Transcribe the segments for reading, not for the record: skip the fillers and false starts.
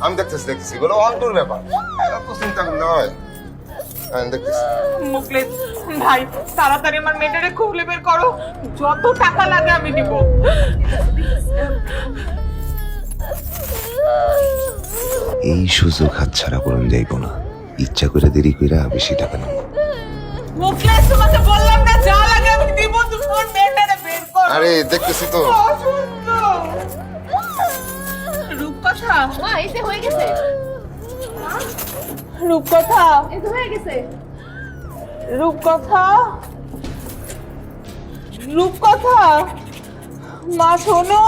আমি দেখতেছি এগুলো অন্তর ব্যাপার, এত চিন্তা করলে হয়? আমি দেখতেছি। মুকলেশ ভাই, তাড়াতাড়ি আমার মেয়েটারে খুলে বের করো, যত টাকা লাগে আমি দিব। এই সুযোগ হাতছাড়া করুন যাইব না। ইচ্ছা করে দেরি কইরা বেশি টাকা নেব। মুকলেশ, তোমাকে বললাম না যা লাগে আমি দিব, তুমি আমার মেয়েটারে বের করো। আরে দেখতেছি তো। অসুস্থ। রূপকথা, মা এসে হয়ে গেছে। রূপকথা, এসে হয়ে গেছে। রূপকথা, রূপকথা, মা শোনো,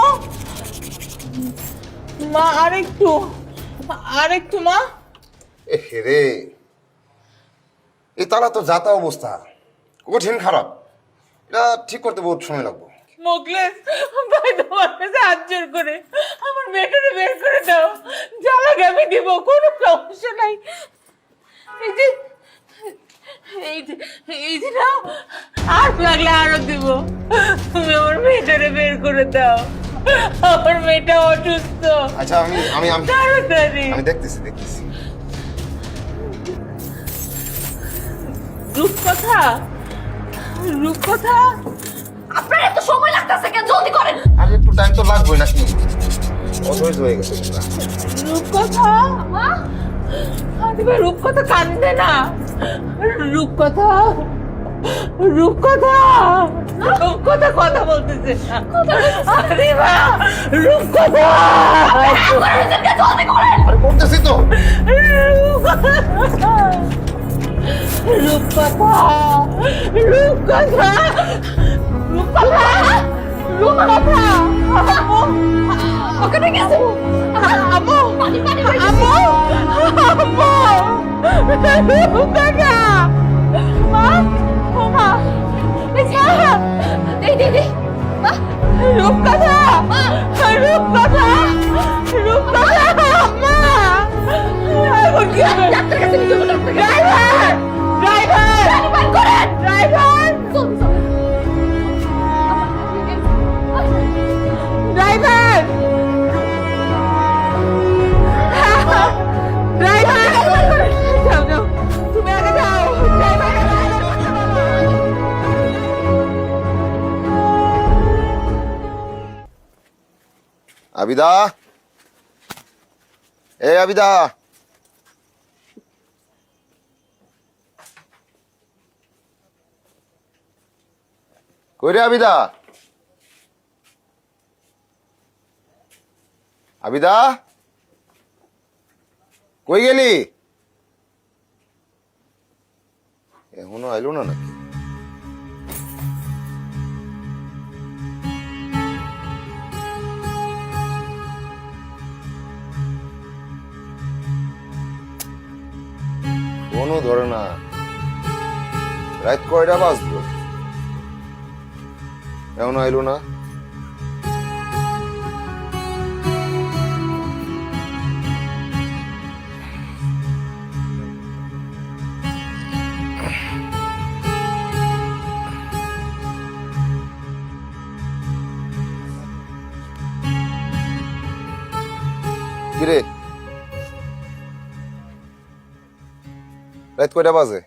মা আরেকটু, আরেকটু মা। রে এই তালা তো যাতা অবস্থা, কঠিন খারাপ, এটা ঠিক করতে বহুত সময় লাগবে। মুকলেশ ভাই, তোমার কাছে হাত জোর করে আমার মেয়েটারে বের করে দাও, যা লাগে আমি দিব, কোনো সমস্যা নাই। এই যে এই যে এই যে নাও, আর লাগলে আরো দিব, তুমি আমার মেয়েটারে বের করে দাও, আমার মেয়েটা অসুস্থ। আচ্ছা আমি আমি আমি তাড়াতাড়ি। আমি দেখতেছি। রূপকথা, রূপকথা, আপনার এত সময় লাগতেছে কেন? জলদি করেন। আর একটু টাইম তো লাগবে নাকি, অধৈর্য হয়ে গেছে তোমরা। রূপকথা, মা আরে ভাই রূপকথা কান্দে না, রূপকথা, রূপকথা, রূপকথা কথা বলতেছে না। আরে মা, রূপকথা, জলদি করেন। আরে করতেছি তো। রূপকথা, রূপকথা, রূপকথা, রূপকথা, রূপকথা, আম্মু, ওখানে গেছে। আম্মু, পানি পানি হয়ে গেছে। আম্মু, আম্মু, রূপকথা, মা, ও মা, মা, দেই দেই দেই। মা রূপকথা, রূপকথা, রূপকথা, আম্মা, এখন কি হবে? ডাক্তার কাছে নিয়ে যাবো, ডাক্তার কাছে। ড্রাইভার, ড্রাইভার, গাড়ি বের করেন। ড্রাইভার, চল চল। ড্রাইভার, ড্রাইভার, যাও যাও, তুমি আগে যাও, ড্রাইভার, আবিদা, এই আবিদা, কই রে আবিদা? আবিদা, কই গেলি? এখনো আইলো না নাকি? ফোনও ধরে না, রাত কয়টা বাজলো, এখনো আইলো না। কিরে, রাত কয়টা বাজে?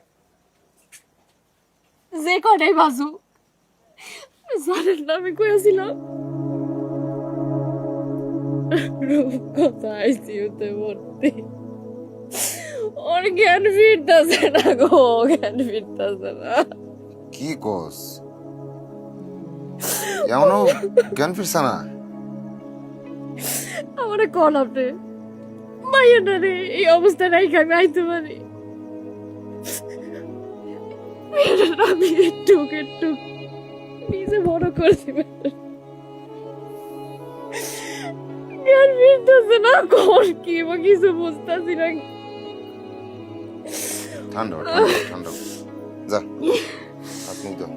যে কটাই বাজু, জানেন না আমি কইছিলাম রূপকথা আইসিইউতে ভর্তি। ওর জ্ঞান ফিরতেছে না গো, জ্ঞান ফিরতেছে না। কি কস? এমনও জ্ঞান ফিরছে না? আমারে কল আপনি মাইয়াটা রে এই অবস্থা নাই আমি আইতে পারি? মেয়েটা আমি একটু নিজে বড় করে দিবে, জ্ঞান ফিরতেছে না। কোন কি বা কিছু বুঝতেছি না। ঠান্ডা ঠান্ডা, যা হাত মুখ দাও।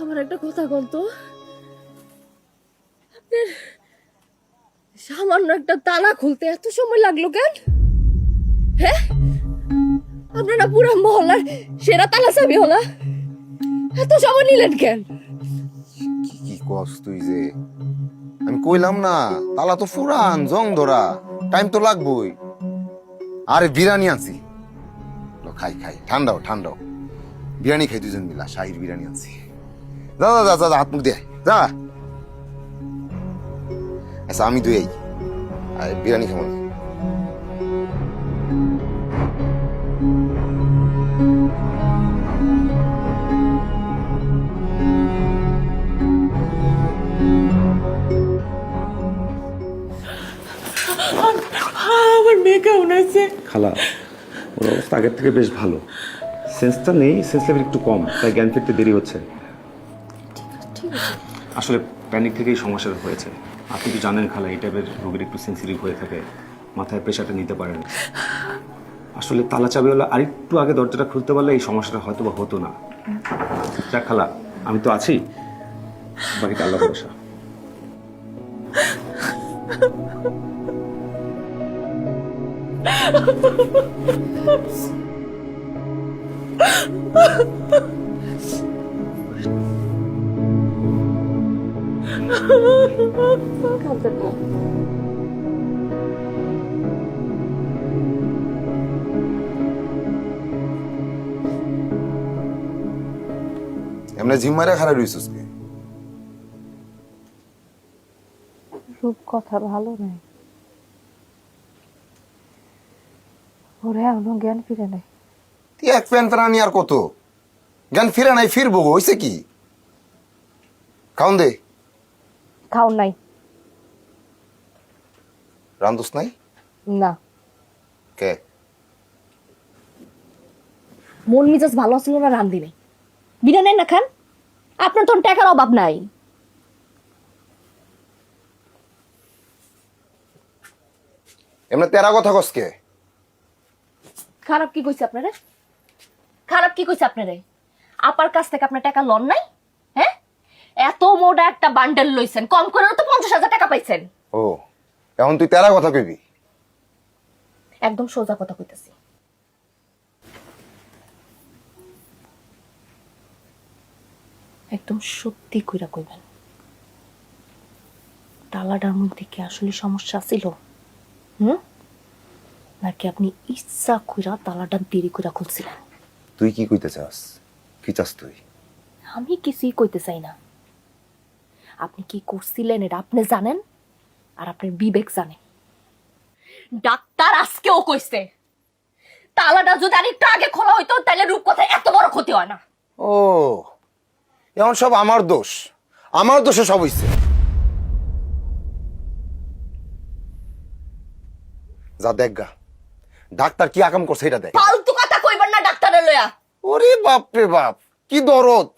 আমার একটা কথা বলতো, আপনার সামান্য একটা তালা খুলতে এত সময় লাগলো কেন? পুরো মহল্লার সেরা তালা চাবি হলা এত সময় নিলেন কেন? কি কি কস তুই যে? আমি কইলাম না তালা তো ফুরান জং ধরা, টাইম তো লাগবই। আরে বিরিয়ানি আনছি, লো খাই খাই, ঠান্ডাও ঠান্ডাও। বিরিয়ানি খাই দুজন মিলা, শাহির বিরিয়ানি আনছি। যা যা যা যা, হাত মুখ দে যা। আচ্ছা আমি দুই বিরিয়ানি খাবো। আমার মেয়ে কেমন আছে? খালা ওর অবস্থা আগের থেকে বেশ ভালো, সেন্সটা নেই, সেন্স লেভেল একটু কম, তাই জ্ঞান ফিরতে দেরি হচ্ছে। আসলে প্যানিক থেকেই সমস্যাটা হয়েছে। আপনি তো জানেন খালা, এই টাইপের রোগীর একটু সেন্সিটিভ হয়ে থাকে, মাথায় প্রেশারটা নিতে পারেন। আসলে তালা চাবিওয়ালা আরেকটু আগে দরজাটা খুলতে পারলে এই সমস্যাটা হয়তো বা হতো না। যাক খালা, আমি তো আছি, বাকিটা আল্লাহ ভরসা। এমনি জিম্মারে খারাপ রইছিস কে? রূপ কথা ভালো নাই, ওরে এখনো জ্ঞান ফিরে নাই। তুই এক প্যান প্রাণী আর কত? জ্ঞান ফিরে নাই, ফিরবো, হইছে কি? খাউন দে। খাও নাই? রান্ধুস নাই? না, কে? মন মিজাজ ভালো ছিল না, রান্ধি নাই। বিরিয়ানি না খান, আপনার তো টাকার অভাব নাই। এমনি তেরা কথা কসকে? খারাপ কি কইছে আপনারে? খারাপ কি কইছে আপনারে? আপার কাছ থেকে আপনার টাকা লন নাই? হ্যাঁ, এত মোটা একটা বান্ডেল লইছেন, কম করে তো 50,000 টাকা পাইছেন। ও, এখন তুই তেরা কথা কইবি? একদম সোজা কথা কইতাছি। একদম সত্যি কইরা কইবেন, তালাটার মধ্যে কি আসলে সমস্যা ছিল? নাকি আপনি ইচ্ছা কইরা তালাটা দেরি কইরা খুলছিলেন? তুই কি কইতে চাস? কি চাস তুই? আমি কিছুই কইতে চাই না। আপনি কি করছিলেন এটা আপনি জানেন, আর আপনার বিবেক জানে। ডাক্তার আজকেও কইছে তালাটা যদি আরেকটু আগে খোলা হইতো তাহলে রূপকথায় এত বড় ক্ষতি হয় না। ও, এখন সব আমার দোষ, আমার দোষে সব হইছে। যা দেখ গা, ডাক্তার কি আকাম করছে এটা দেখ। ফালতু কথা কইবেন না ডাক্তারের লয়া। ওরে বাপ রে বাপ, কি দরদ!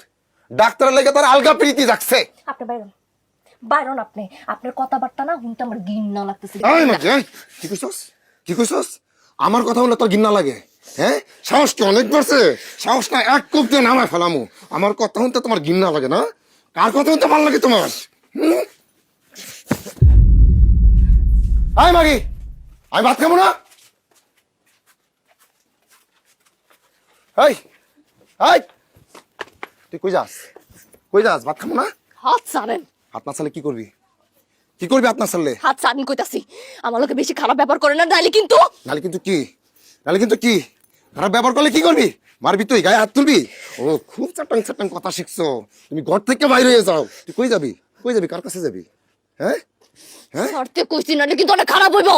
ডাক্তারের লেগে তার আলগা প্রীতি যাচ্ছে। আপনি বাইরন, বাইরন আপনি। আপনার কথাবার্তা না শুনতে আমার ঘৃণা লাগতেছে। আয় মাঝে, আয়। কি কইছস? কি কইছস? আমার কথা বলে তোর ঘৃণা লাগে? হ্যাঁ, সাহস কি অনেক বাড়ছে? সাহস না এক কোপ দিয়ে নামায় ফেলামু। আমার কথা শুনতে তোমার ঘৃণা লাগে না? কার কথা শুনতে ভালো লাগে তোমার? আয় মাগি, আমি ভাত খাবো না। এই, এই, তুই কই যাস? কই যাস? ভাত খাবো না? হাত ছাড়েন। হাত না ছাড়লে কি করবি? কি করবি হাত না ছাড়লে? হাত ছাড়েন কইতাছি। আমার লোকে বেশি খারাপ ব্যাপার করে না, নাইলে কিন্তু। নালে কিন্তু কি? নালে কিন্তু কি? খারাপ ব্যবহার করলে কি করবি? মারবি তুই? গায়ে হাত তুলবি? ও, খুব চাটাং চাটাং কথা শিখছো তুমি। ঘর থেকে বাইরে হয়ে যাও। তুই কই যাবি? কই যাবি? কার কাছে যাবি? হ্যাঁ, হ্যাঁ, ছাড়তে কইছি, নাইলে কিন্তু অনেক খারাপ হইব।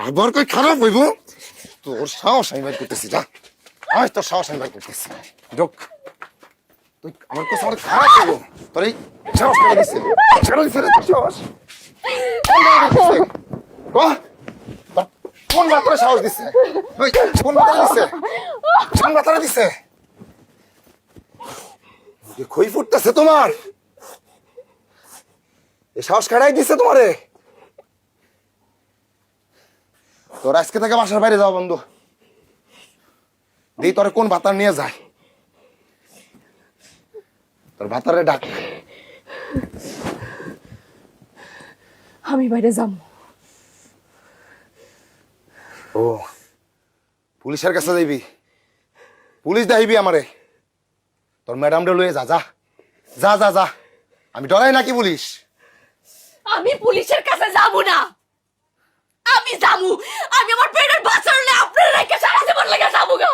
আবার কই খারাপ হইব? তোর সাহস আমি বাইর করতেছি, যা। আজ তোর সাহস আমি বাইর করতেছি। যোগ, তুই আমার কাছে আমার খারাপ হইব। তোর এই সাহস করে দিচ্ছে, ছেড়ে দিচ্ছে রে তোর সাহস। কহ, তোর কোন মাত্রা সাহস দিচ্ছে? ওই, কোন মাত্রা দিচ্ছে? কোন মাত্রা দিচ্ছে? খই ফুটতেছে তোমার? এই সাহস কাটাই দিচ্ছে তোমারে? তোর আজকে থেকে বাসার বাইরে যাও বন্ধু। দিই তোরে কোন ভাতার নিয়ে যায়। তোর ভাতারে ডাক। আমি বাইরে যাম। ও, পুলিশের কাছে যাইবি? পুলিশ দেখিবি আমারে তোর ম্যাডামরে লয়ে যা যা যা যা যা আমি ডরাই নাকি পুলিশ আমি পুলিশের কাছে যাব না। আমি যাবো, আমি আমার পেটের বাচ্চা হলে আপনার রেখে সারা জীবন লেগে যাবো গা।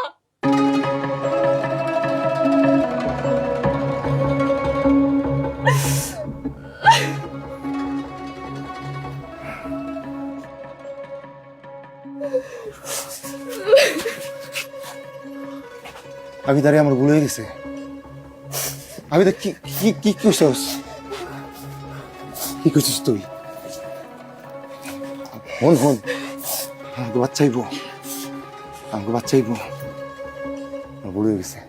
আমি দাঁড়িয়ে আমার ভুল হয়ে গেছে আমি তো কি কি কি করছিস কি করছিস তুই হন হন আমাকে বাচ্চাইবো আমার ভুল হয়ে গেছে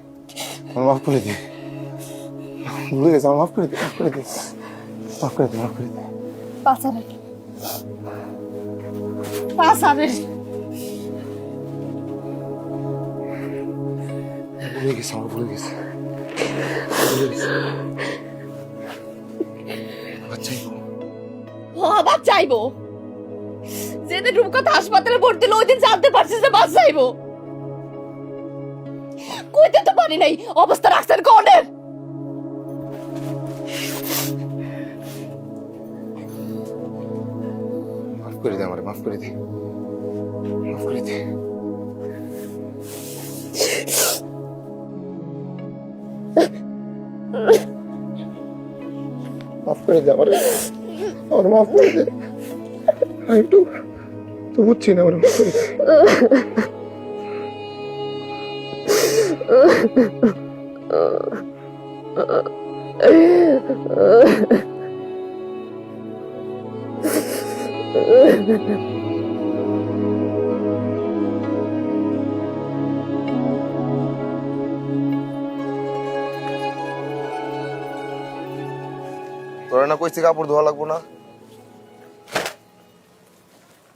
আমার মাফ করে দে ভুল হয়ে গেছে আমার মাফ করে দে মাফ করে দে পাসারে পাসারে ভুল হয়ে গেছে আমার ভুল হয়ে গেছে বাচ্চাইবো ও আবার চাইবো। যেদিন রূপকথা হাসপাতালে ভর্তি হলো ওই দিন জানতে পারছিস যে বাস চাইবো। কইতে তো পারি নাই অবস্থা রাখছেন কনের। মাফ করে দে আমারে মাফ করে দে মাফ করে দে আমারে আমার মাফ করে দে আমি তো বুঝছি না আমার মাফ করে দে তোরা না কইছি কাপড় ধোয়া লাগবো না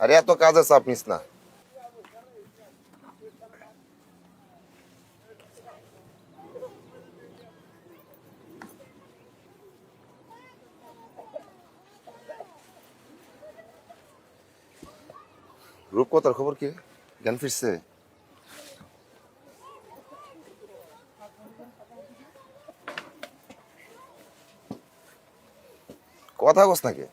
আরে এত কাজে চাপ নিস না রূপকথার খবর কি জ্ঞান ফিরছে কথা কস নাকি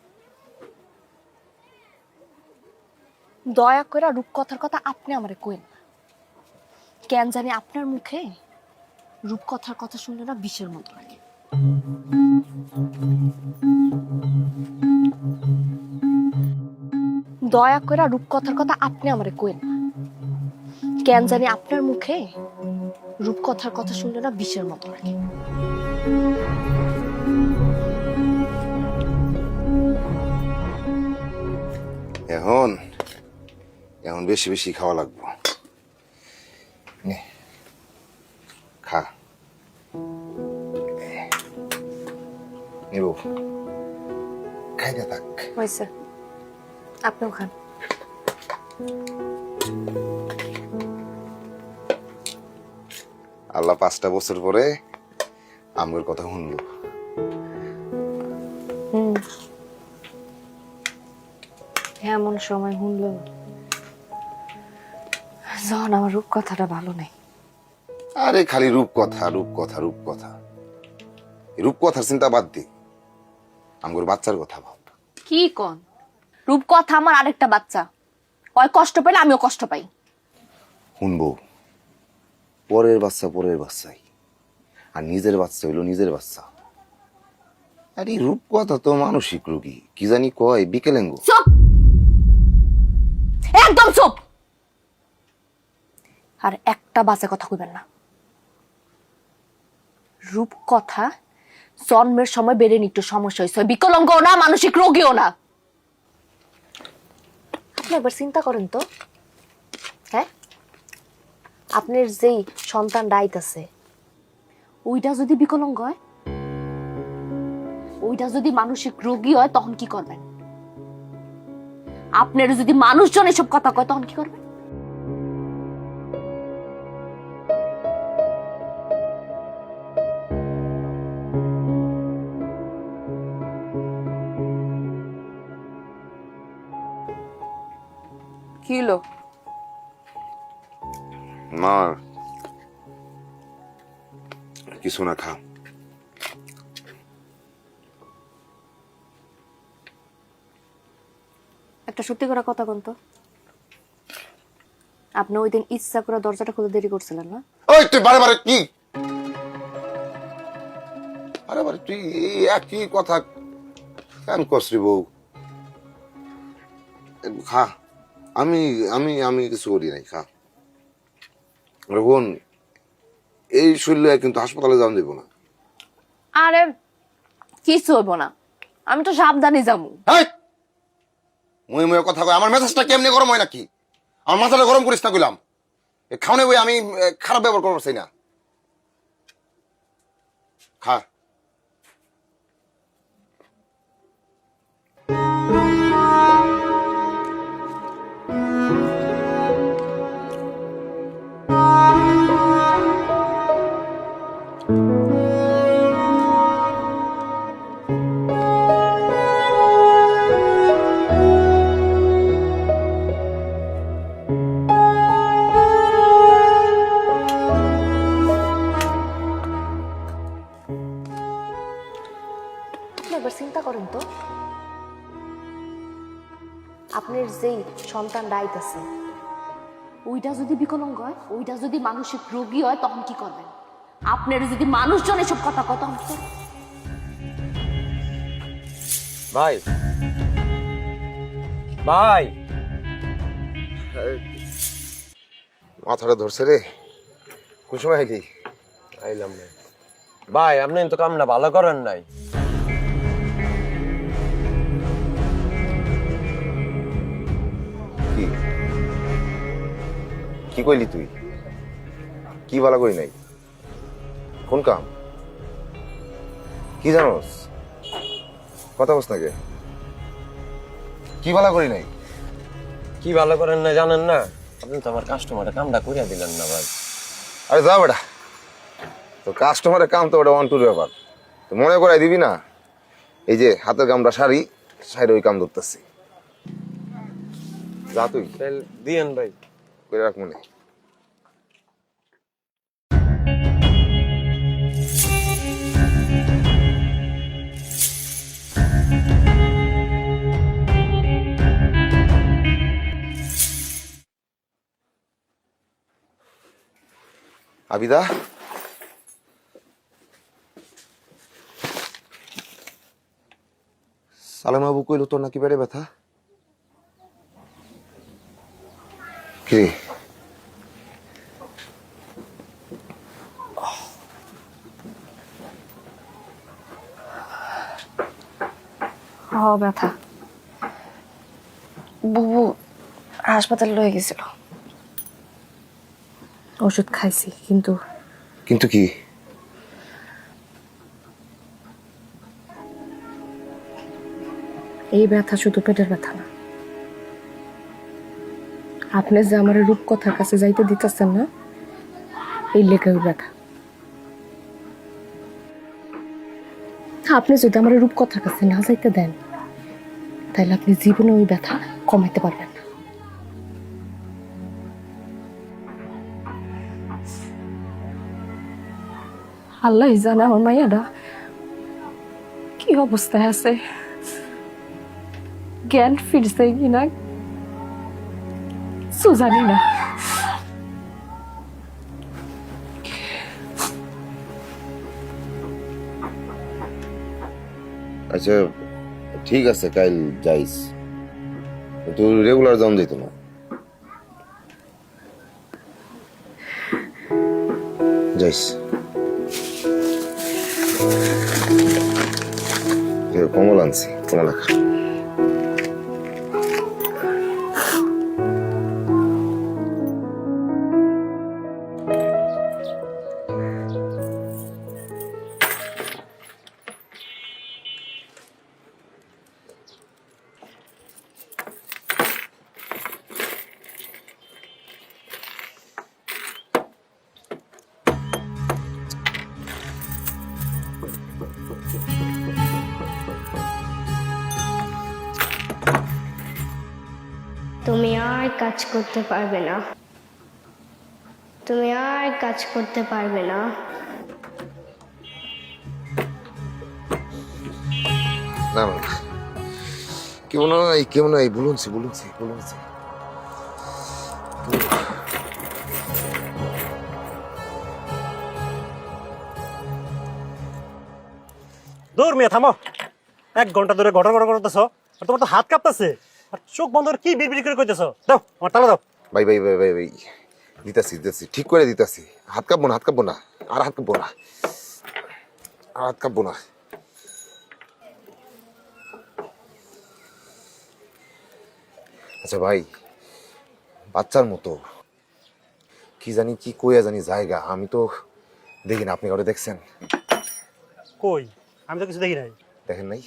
দয়া করে রূপকথার কথা আপনি আমারে কইন না। কেন জানি আপনার মুখে রূপকথার কথা শুনলে না বিষের মতো লাগে। দয়া করে রূপকথার কথা আপনি আমারে কইন না। কেন জানি আপনার মুখে রূপকথার কথা শুনলে না বিষের মতো লাগে। এখন বেশি বেশি খাওয়া লাগবো নে খা নেব খাইতে থাক হয়েছে, আপনিও খান। আল্লাহ 5টা বছর পরে আমগের কথা শুনলো এমন সময় শুনলো যখন আমার রূপকথাটা ভালো নেই। আরে খালি রূপকথার চিন্তা বাদ দি আমগোর বাচ্চার কথা ভাব কি কোন? রূপকথা আমার আরেকটা বাচ্চা, ওই কষ্ট পেলে আমিও কষ্ট পাই। শুনবো পরের বাচ্চাই আর নিজের বাচ্চা হইলো নিজের বাচ্চা। আরে রূপকথা তো মানসিক রোগী কি জানি কয় বিকেলেঙ্গ। চুপ, একদম চুপ। আর একটা বাজে কথা কইবেন না। রূপকথা জন্মের সময় বেড়ে একটু সমস্যা হয়েছে, বিকলাঙ্গও না মানসিক রোগীও না। আপনি একবার চিন্তা করেন তো, হ্যাঁ আপনার যেই সন্তান আইতাছে ওইটা যদি বিকলাঙ্গ হয়, ওইটা যদি মানসিক রোগী হয় তখন কি করবেন? আপনার যদি মানুষজন এসব কথা কয় তখন কি করবেন? কি হলো? মা কিছু না, খা। একটা সত্যি করে কথা কোন তো, আপনি ওই দিন ইচ্ছা করে দরজাটা খুলে দেরি করছিলেন না? ওই তুই বারে বারে কি, বারে বারে তুই এই একই কথা কেন করছিস বউ? খা। আমি আমি আমি কিছু করি নাই, খা। রোহন, এই শরীরে কিন্তু হাসপাতালে যাওয়া যাবো না। আরে কিছু হইব না, আমি তো সাবধানে যাবো। মুয়ে মুয়ে কথা কয়, আমার মেজাজটা কেমনি গরম হয় নাকি? আমার মাথাটা গরম করিস না কইলাম। খাওনে বই আমি খারাপ ব্যবহার করবো চাই না। খা। একবার চিন্তা করেন তো, আপনার যেই সন্তান আইতাছে ওইটা যদি বিকলাঙ্গ হয়, ওইটা যদি মানসিক রোগী হয়, তখন কি করবেন? আপনার যদি মানুষজন এসব কথা কয় তখন তো। ভাই ভাই, মাথাটা ধরছে রে। কোন সময় আইলি? আইলাম না ভাই, আপনি তো কামটা ভালো করেন নাই। কি কি কইলি তুই? কি বলা কই নাই? কোন কাম? কি জানোস? কথা বস নাকি? কি বলা করি নাই? কি ভালো করেন না জানেন না? আপনি তো আমার কাস্টমারের কামটা করিয়া দিলেন না ভাই। আরে যা বেটা, তো কাস্টমারের কাম তো ওটা ওয়ান টুর ব্যাপার। তো মনে করাই দিবি না? এই যে হাতের কামটা সারি ওই কাম ধরতেছি। যা তুই তাহলে দিয়েন ভাই। করে রাখ মনে। আবিদা, সালেম বাবু কইল তোর নাকি পেটে ব্যথা? কি ব্যথা, বুবু হাসপাতালে লয়ে গেছিল, ওষুধ খাইছি, কিন্তু কিন্তু কি? এই ব্যথা শুধু পেটের ব্যথা না, আপনি যে আমার রূপকথার কাছে যাইতে দিতেছেন না, এই লেগে ব্যথা। আপনি যদি আমার রূপকথার কাছে না যাইতে দেন, তাহলে আপনি জীবনে ওই ব্যথা কমাইতে পারবেন না। আল্লাহ জানে আমার মাইয়াটা কি অবস্থায় আছে, জ্ঞান ফিরছে কিনা কিছু জানি না। আচ্ছা ঠিক আছে, কাল যাইস, তুই রেগুলার যাওয়া যেত না। যাইস, কমল আনছি, কমলা খা। তুমি আর কাজ করতে পারবে না, তুমি আর কাজ করতে পারবে না। না না কেমন এই বলুন দূর মিয়া থামো। 1 ঘন্টা ধরে ঘটর ঘটর করতেছ, আর তোমার তো হাত কাঁপতেছে, আর চোখ বন্ধ করে কি বিড়বিড় করে কইতেছ? দাও আমার তালা দাও। ভাই দিতাছি ঠিক করে দিতাছি। হাত কাঁপবো না আর হাত কাঁপবো না। আচ্ছা ভাই, বাচ্চার মতো কি জানি কি কইয়া জানি জায়গা, আমি তো দেখি না। আপনি কাউকে দেখছেন? কই, আমি তো কিছু দেখি নাই। দেখেন নাই?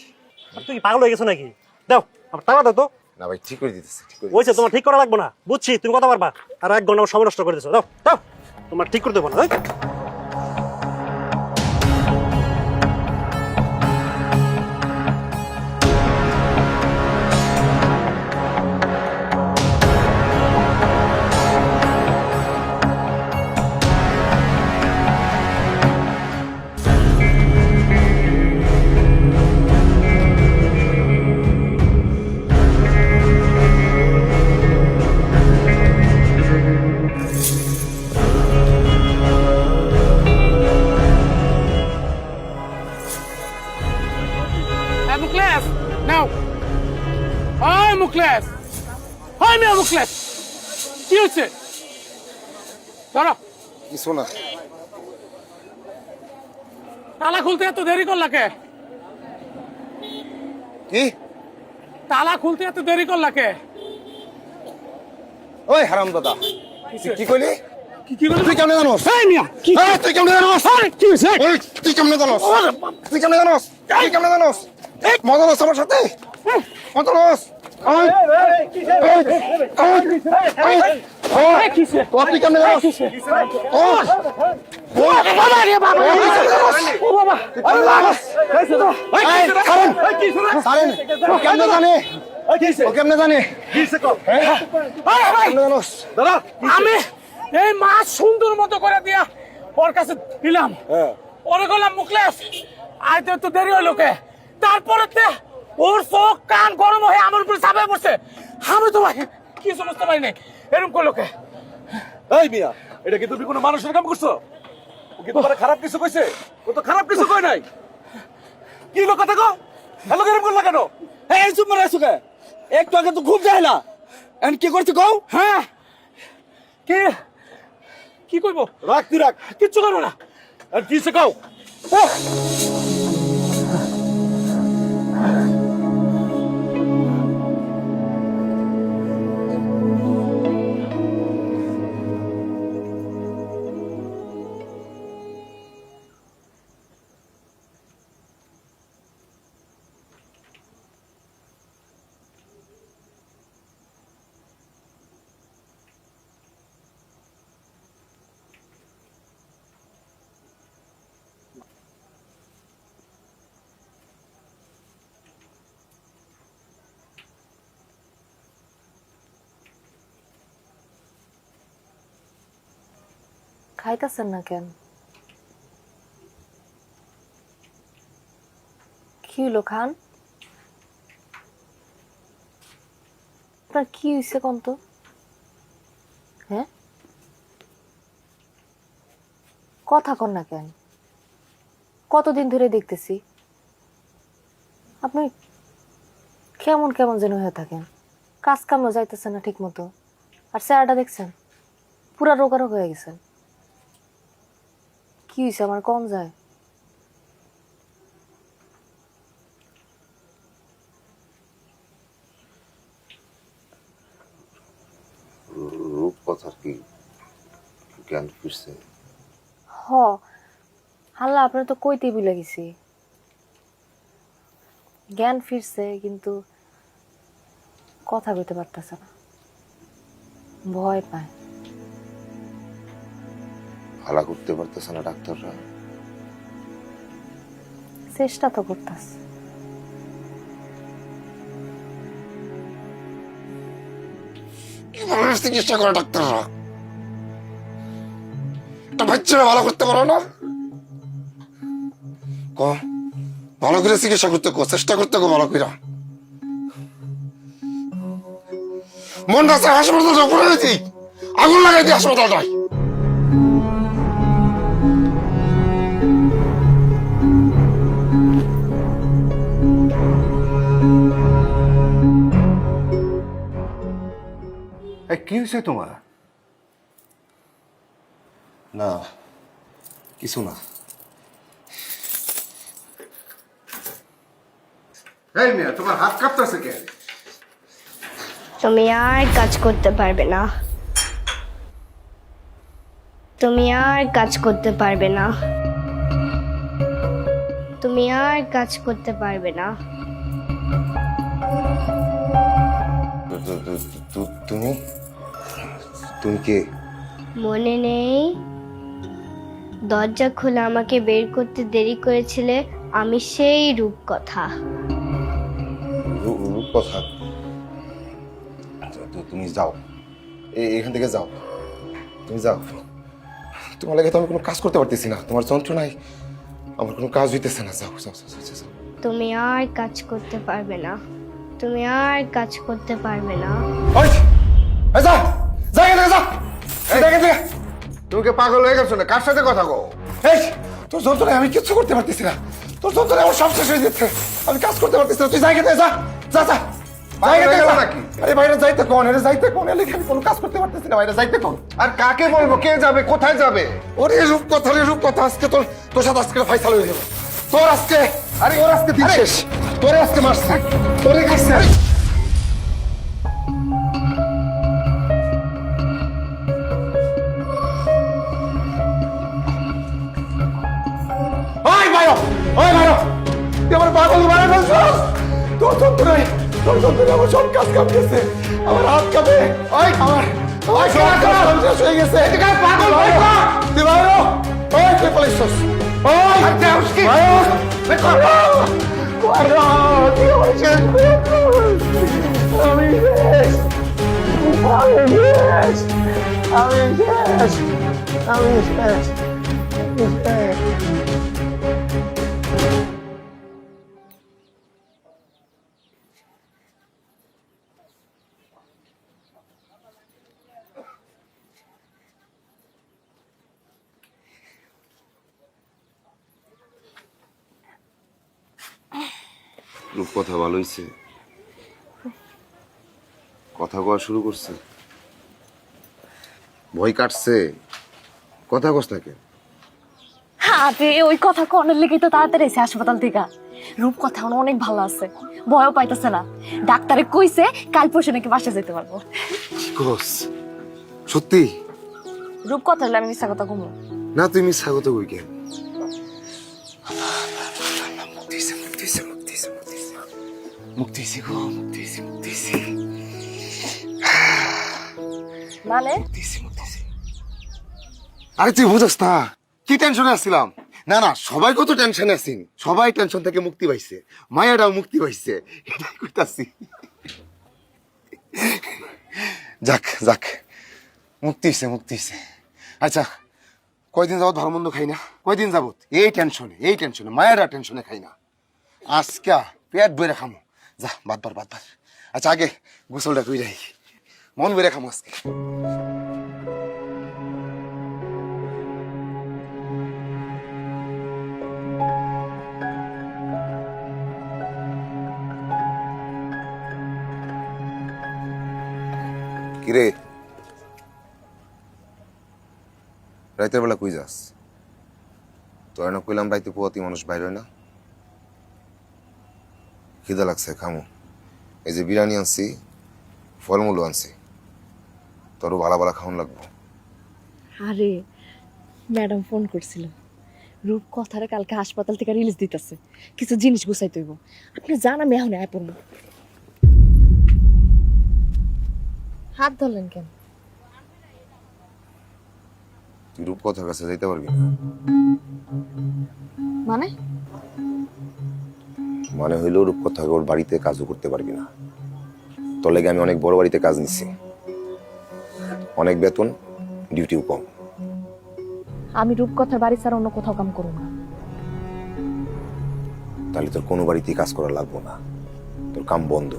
আর তুই কি পাগল হয়ে গেছো নাকি? দাও আমার তালা দাও তো। না ভাই, ঠিক করে দিতেছি। ওইছে তোমার ঠিক করা লাগবে না, বুঝছি তুমি কথা পারবা। আর 1 ঘন্টা আমার সময় নষ্ট করে দিছো। দাও দাও, তোমার ঠিক করে দেবো না। মুখলেস নাও। ওই মুখলেস, ওই মেয়ে মুখলেস, কি হচ্ছে? ধরো। কিছু না। তালা খুলতে এত দেরি করলা কে? কি তালা খুলতে এত দেরি করলা কে? ওই হারামদাদা, কি কইলি? কি করলি? তুই কেমনে জানোস? এই মিয়া, কি তুই কেমনে জানোস? কি হয়েছে? তুই কেমনে জানোস? মজা লস আমার সাথে? মজা লস? তুই কেমনে জানোস? কেমনে জানে? আমি এই মাছ সুন্দর মতো করে দিয়া ওর কাছে দিলাম, ওরে বললাম মুখলেস আইতে তো দেরি হইলো কে। তারপরে ওর চোখ কান গরম হয়ে আমার উপরে চাপে পড়ছে। আমি তো ভাই কিছু বুঝতে পারি নাই, এরকম করলো কে? এই মিয়া, এটা কি তুমি কোনো মানুষের কাম করছো? ও কি তোমার খারাপ কিছু কইছে? ও তো খারাপ কিছু কই নাই। কি লোক কথা কো? হ্যালো, এরকম করলা কেন? এই চুপ মারা আছো কে? একটু আগে তো খুব যাইলা, এন্ড কি করতে কও? হ্যাঁ, কি করবো? রাখ, তুই রাখ, কিচ্ছু করবো না। আর কি সে কও? খাইতেছেন না কেন? কি হলো খান? আপনার কি হয়েছে কোন তো? হ্যাঁ, কথা কন না কেন? কতদিন ধরে দেখতেছি আপনি কেমন কেমন যেন হয়ে থাকেন, কাজ কামও যাইতেছেন না ঠিক মতো, আর চেহারাটা দেখছেন পুরা রোগারোগ হয়ে গেছেন। কি হয়েছে আমার কম যায়? রূপকথার কি জ্ঞান ফিরছে? হ, আল্লাহ আপনার তো কইতেই ভুলে গেছি। জ্ঞান ফিরছে কিন্তু কথা কইতে পারতেছে না, ভয় পায়। ভালো করতে পারতেছে না ডাক্তাররা? চেষ্টা তো করতেছে। চিকিৎসা করে ডাক্তাররা, একটা বাচ্চারা ভালো করতে পারো না? ভালো করে চিকিৎসা করতে কো, চেষ্টা করতে কো ভালো করে। মন আছে হাসপাতাল যাও, করে দিই আগুন লাগাই দিই হাসপাতালটায়। কি হয়েছে তোমার? না কিছু না। এই মেয়ে, তোমার হাত কাঁপতেছে কে? তুমি আর কাজ করতে পারবে না। তুমি আর কাজ করতে পারবে না। তুমি আর কাজ করতে পারবে না। তুমি তুমি কে? মনে নেই? দরজা খুলে আমাকে বের করতে দেরি করেছিলে, আমি সেই রূপকথা। রূপকথা? তুমি যাও, এখান থেকে যাও, তুমি যাও। তোমার লাগে তো আমি কোনো কাজ করতে পারতেছি না, তোমার যন্ত্রণায় আমার কোনো কাজ হইতেছে না। যাও যাও যাও যাও। তুমি আর কাজ করতে পারবে না। তুমি আর কাজ করতে পারবে না। তুমি কে পাগল হয়ে গেছো না? কার সাথে কথা কও? এই তোর যন্ত্রণায় আমি কিচ্ছু করতে পারতেছি না, তোর যন্ত্রণায় আমার সব শেষ হয়ে যাচ্ছে, আমি কাজ করতে পারতেছি না। তুই জায়গা দে, যা যা যা। আরে বাইরে যাইতে কোন, আরে যাইতে কোন, এলে আমি কোনো কাজ করতে পারতেছি না, বাইরে যাইতে কোন। আর কাকে বলবো, কে যাবে, কোথায় যাবে? ওরে রূপকথা, রে রূপকথা, আজকে তোর সাথে আজকে ফাইসাল হয়ে যাবে তোর আজকে। আরে ওর আজকে দিন শেষ, তোরে আজকে মারছে, তোরে খাইছে। ওই মারো, ওই মারো, তুই আমার পাগল মারা ফেলছিস। তোর যন্ত্রণায় আমার সব কাজ কাঁপতেছে, আমার হাত কাঁপে। ওই আমার শেষ হয়ে গেছে। পাগল তুই মারো, ওই তুই পালাইছিস। ওই আমি শেষ, আমি শেষ, আমি শেষ, আমি শেষ। রূপকথা ভালো হয়েছে, কথা কওয়া শুরু করছে, ভয় কাটছে, কথা কস থাকে। আরে ওই কথা কনের লেগে তো তাড়াতাড়ি এসে হাসপাতাল থেকে। রূপকথা এখন অনেক ভালো আছে, ভয়ও পাইতেছে না। ডাক্তারে কইছে কাল পরশু নাকি বাসা যেতে পারবো। কি কস? সত্যি? রূপকথা হলে আমি মিথ্যা কথা কমু? না তুই মিস স্বাগত কই কেন? মানে আরে তুই বুঝস না কি টেনশনে আসছিলাম। না না, সবাই কত টেনশনে আছেন, সবাই টেনশন থেকে মুক্তি পাইছে, মায়াটাও মুক্তি পাইছে, এটাই কইতাছি। যাক যাক, মুক্তি হইছে, মুক্তি হইছে। আচ্ছা, কয়দিন যাবত ভালো মন্দ খাই না, কয়দিন যাবত এই টেনশনে মায়েরা টেনশনে খাই না। আজকা পেট বইরে খামো, যা বাদবার বাদবার। আচ্ছা আগে গোসলটা কই রাই, মন বইরে খামো আজকে। কিরে, রাইতের বেলা কই যাস? তোর না কইলাম রাইতে পোয়াতি মানুষ বাইর হয় না। খিদা লাগছে, খামু। এই যে বিরিয়ানি আনছি, ফলমূল আনছি, তোরও ভালো ভালো খাওয়ান লাগবো। আরে ম্যাডাম ফোন করছিল, রূপকথারে কালকে হাসপাতাল থেকে রিলিজ দিতেছে, কিছু জিনিস গুছাইতে হইব। আপনি জান আমি এখন আয় পড়বো। হাত ধরলেন কেন? তুই রূপকথার কাছে যাইতে পারবি না। মানে? মানে হইলো রূপকথা ওর বাড়িতে কাজও করতে পারবি না। তোর লেগে আমি অনেক বড় বাড়িতে কাজ নিচ্ছি, অনেক বেতন, ডিউটিও কম। আমি রূপকথার বাড়ি ছাড়া অন্য কোথাও কাম করব না। তাহলে তোর কোনো বাড়িতেই কাজ করা লাগবো না, তোর কাম বন্ধ।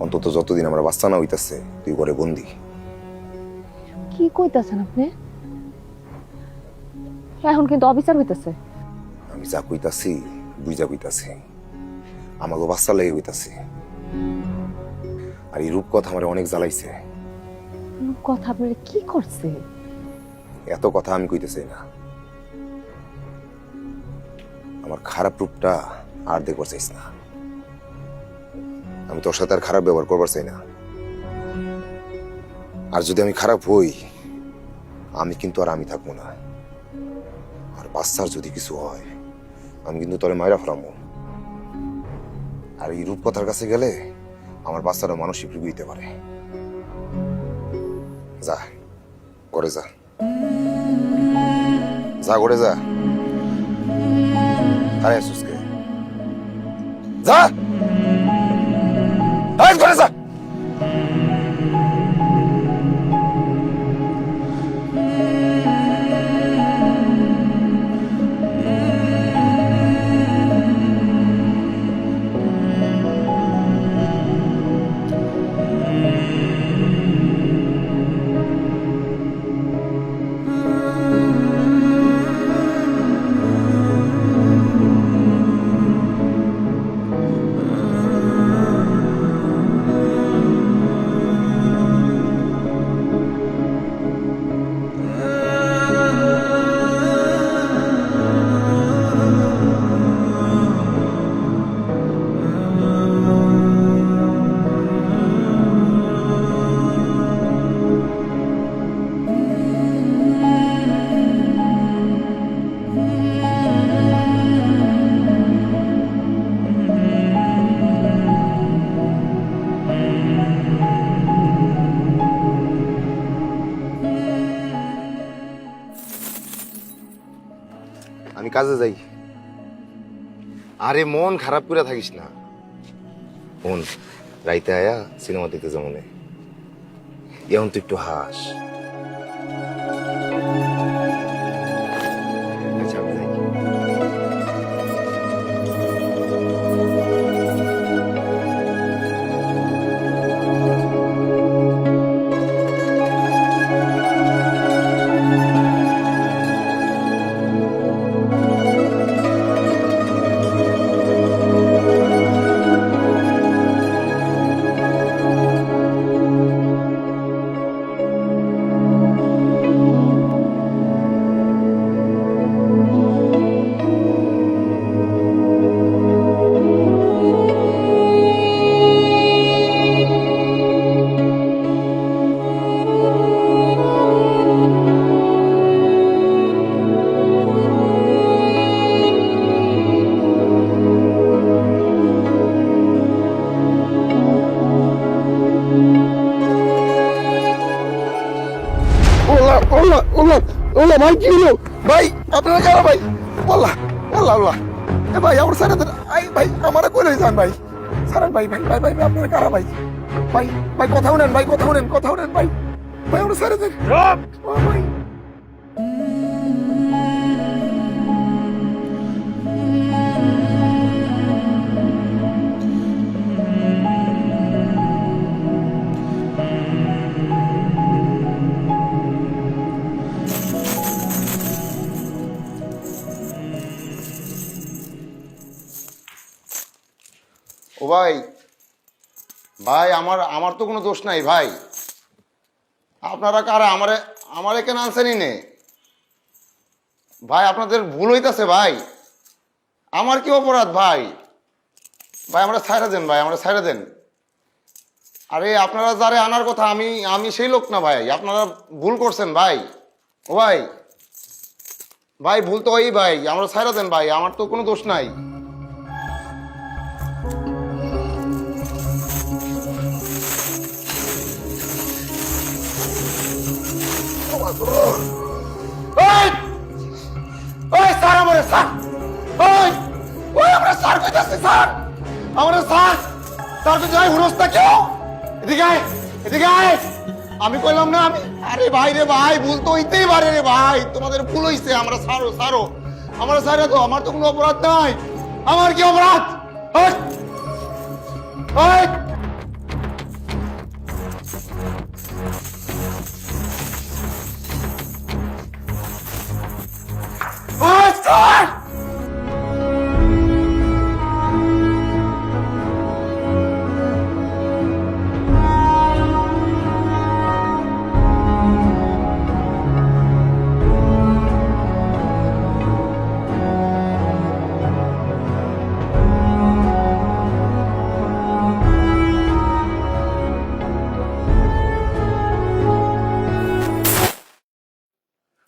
অন্তত যতদিন আমরা বাচ্চা না হইতাছে তুই ঘরে বন্দি। কি কইতাছেন আপনি? এখন কিন্তু অবিচার হইতাছে। আমি যা কইতাছি বুঝা কইতাছি, আমাকে বাচ্চা লেগে কইতাছি। আর এই রূপকথা আমার অনেক জ্বালাইছে। কথা আপনার কি করছে? এত কথা আমি কইতেছি না, আমার খারাপ রূপটা আর দেখবার চাইছ না। আমি তোর সাথে আর খারাপ ব্যবহার করবার চাই না। আর যদি আমি খারাপ হই, আমি কিন্তু আর আমি থাকবো না। আর বাচ্চার যদি কিছু হয়, আমি কিন্তু তোরে মাইরা ফেলামো। আর এই রূপকথার কাছে গেলে আমার বাচ্চারা মানসিক রোগী হইতে পারে। যা ঘরে যা, যা ঘরে যা। আরে আসুসকে যা, ঘরে যা। আমি কাজে যাই। আরে মন খারাপ করে থাকিস না। মন রাইতে আয়া সিনেমা দেখতে যাবো না, এখন তুই একটু হাস। আচ্ছা আমি যাই। ওলা ভাই কি হলো ভাই? আপনারা কারা ভাই? ওলা ওলা ওলা এ ভাই আমার সারা আই ভাই আমারে কই লই যান ভাই? সারা ভাই ভাই ভাই ভাই আপনারা কারা ভাই? ভাই ভাই কথা শুনেন ভাই, কথা শুনেন, কথা শুনেন ভাই। ভাই আমার সারা দেন ভাই। ও ভাই ভাই আমার তো কোনো দোষ নাই ভাই। আপনারা কারা? আমারে কেন আনছেনই নে ভাই? আপনাদের ভুল হইতাছে ভাই। আমার কি অপরাধ ভাই? ভাই আমরা ছাইরা দেন ভাই, আমরা ছাইরা দেন। আরে আপনারা যারে আনার কথা আমি সেই লোক না ভাই, আপনারা ভুল করছেন ভাই। ও ভাই ভাই ভুল তো ওই ভাই, আমরা ছাইরা দেন ভাই, আমার তো কোনো দোষ নাই। স্যার আমার স্যার, ওই আমরা স্যার কইতাছি স্যার, আমরা স্যার স্যার তো যাই হুরস্তা কেউ এদিকে আয়, এদিকে আয়। আমি কইলাম না আমি। আরে ভাই রে ভাই ভুল তো হইতেই পারে রে ভাই, তোমাদের ভুল হইছে। আমরা সারো সারো আমার সাইরা তো, আমার তো কোনো অপরাধ নাই। আমার কি অপরাধ? এই! এই! ওই, স্যার!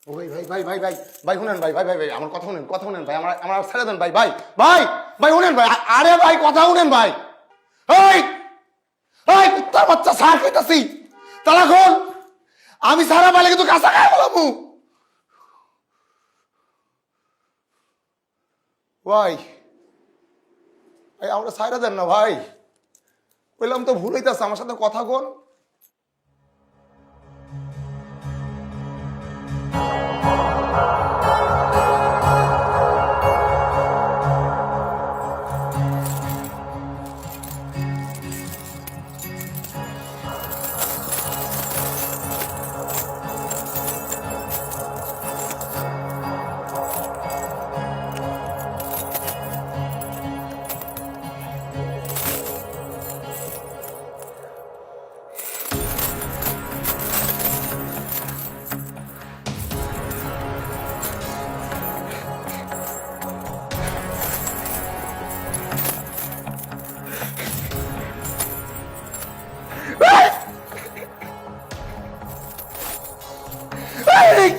ও ভাই ভাই ভাই ভাই ভাই ভাই শুনেন ভাই ভাই ভাই ভাই আমার কথা শুনেন ভাই, আমার আমার ছেড়ে দেন ভাই ভাই ভাই ভাই শুনেন ভাই, আরে ভাই কথা শুনেন ভাই। এই এই কুত্তার বাচ্চা সার কইতাছি, তারা খোল, আমি সারা পাইলে কিন্তু কাঁচা খাই বলামু। ভাই ভাই আমরা সাইরা দেন না ভাই, বললাম তো ভুল হইতাছে, আমার সাথে কথা কোন।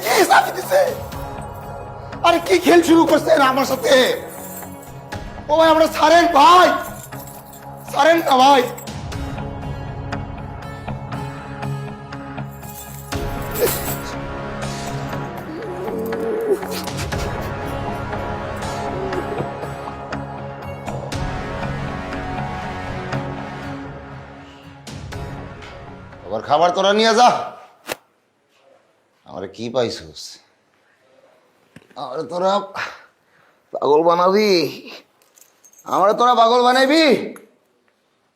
কি চাবি দিছে? আরে কি খেল শুরু করছেন আমার সাথে? ও ভাই আমরা ছাড়েন ভাই, ছাড়েন না ভাই। আবার খাবার তোরা নিয়ে যা। আমার কি পাইছিস? আমার তোরা পাগল বানাবি, আমার তোরা পাগল বানাইবি।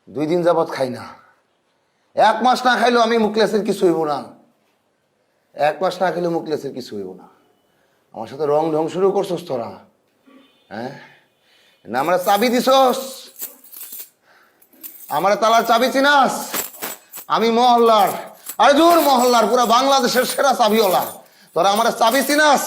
2 দিন যাবত খাই না, 1 মাস না খাইলেও আমি মুখলেসের কিছু হইব না। 1 মাস না খাইলেও মুখলেসের কিছু হইব না। আমার সাথে রং ঢং শুরু করছস তোরা, হ্যাঁ? না আমরা চাবি দিছস, আমার তালার চাবি চিনাস? আমি মহল্লার, আরে দূর মহল্লার, পুরা বাংলাদেশের সেরা চাবিওয়ালা। তোরা আমার চাবি চিনাস?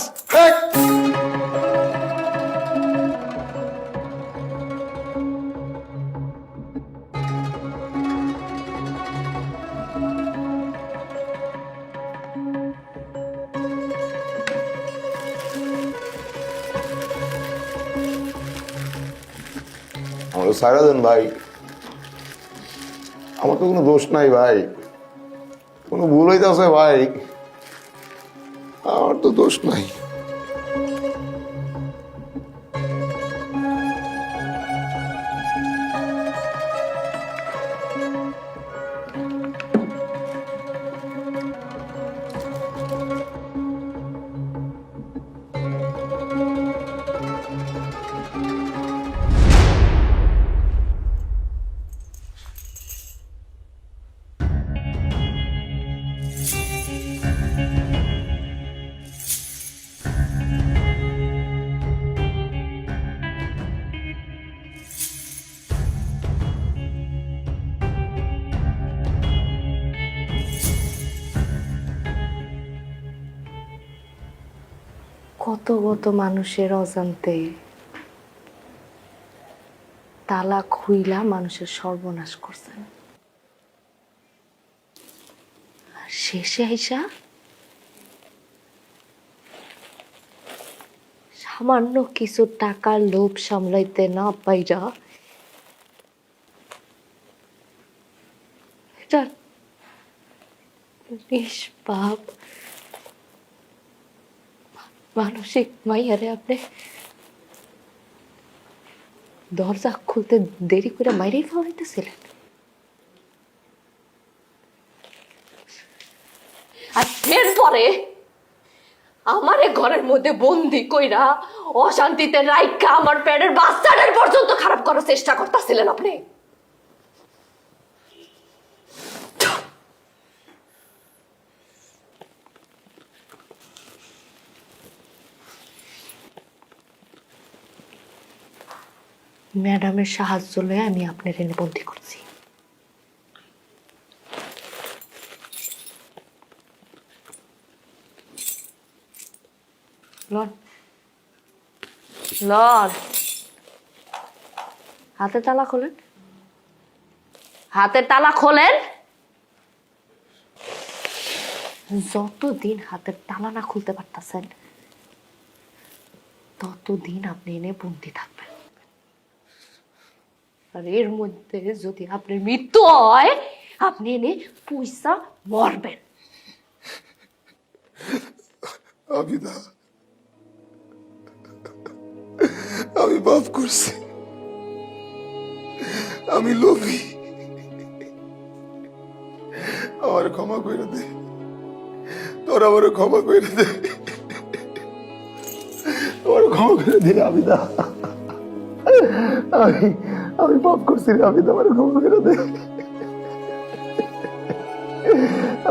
আমার সারা দেন ভাই, আমার তো কোনো দোষ নাই ভাই, কোনো ভুল হইতেছে ভাই, আমার তো দোষ নাই। কত কত মানুষের অজান্তে তালা খুইলা মানুষের সর্বনাশ করছেন, আর শেষে আইসা সামান্য কিছু টাকার লোভ সামলাইতে না পাইরা এটা নিষ্পাপ মানসিক মাইয়ারে আপনি দরজা খুলতে দেরি করে মাইরেই খাওয়াইতেছিলেন। আর এরপরে আমারে ঘরের মধ্যে বন্দি কইরা অশান্তিতে রাইখা আমার পেটের বাচ্চাটার পর্যন্ত খারাপ করার চেষ্টা করতেছিলেন আপনি। ম্যাডামের সাহায্য লয়ে আমি আপনার এনে বন্দি করছি। লন লন, হাতের তালা খোলেন, হাতের তালা খোলেন। যতদিন হাতের তালা না খুলতে পারতেছেন ততদিন আপনি এনে বন্দি থাকবেন। আর এর মধ্যে যদি আপনার মৃত্যু হয় আপনি এনে পয়সা মরবেন। আবিদা, আমি পাপ করছি, আমি লোভী, আমার ক্ষমা করে দে, তোর আমার ক্ষমা করে দে, আমার ক্ষমা করে দে আবিদা, আমি পাপ করছি রে আবিদা, আমার ক্ষমা করে দে,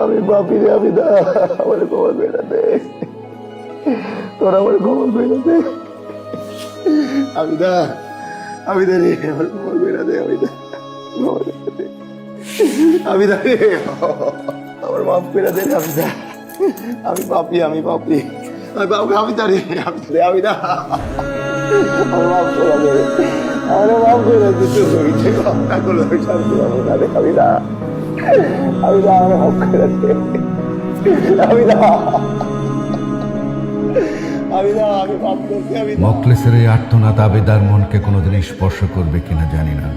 আমি পাপি রে আবিদা, আমার ক্ষমা করে দে, তোর আমার ক্ষমা করে দে আবিদা, আবিদা রে আমার ক্ষমা করে দে আবিদা, ক্ষমা করে দে আবিদা রে, আমার মাফ করে দে আবিদা, আমি পাপি, আমি পাপি, আমি পাপি আবিদা রে, আবিদা আমার মাফ করে দে, আমার মাফ করে দে, তুই কথা করলো শান্তি পাবো না রে আবিদা, আবিদা আমার মাফ করে দে আবিদা, মোখলেসের এই আর্তনাদ আবেদার মনকে কোনোদিন স্পর্শ করবে কিনা জানি না।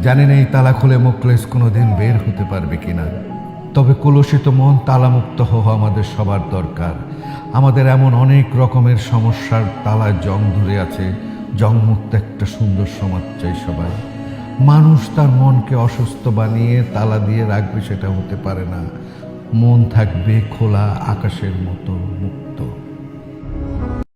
জানি না এই তালা খুলে মোখলেস কোনোদিন বের হতে পারবে কিনা। তবে কলুষিত মন তালামুক্ত হওয়া আমাদের সবার দরকার। আমাদের এমন অনেক রকমের সমস্যার তালায় জং ধরে আছে। জংমুক্ত একটা সুন্দর সমাজ চাই সবাই। মানুষ তার মনকে অসুস্থ বানিয়ে তালা দিয়ে রাখবে সেটা হতে পারে না। মন থাকবে খোলা আকাশের মতো মুক্ত।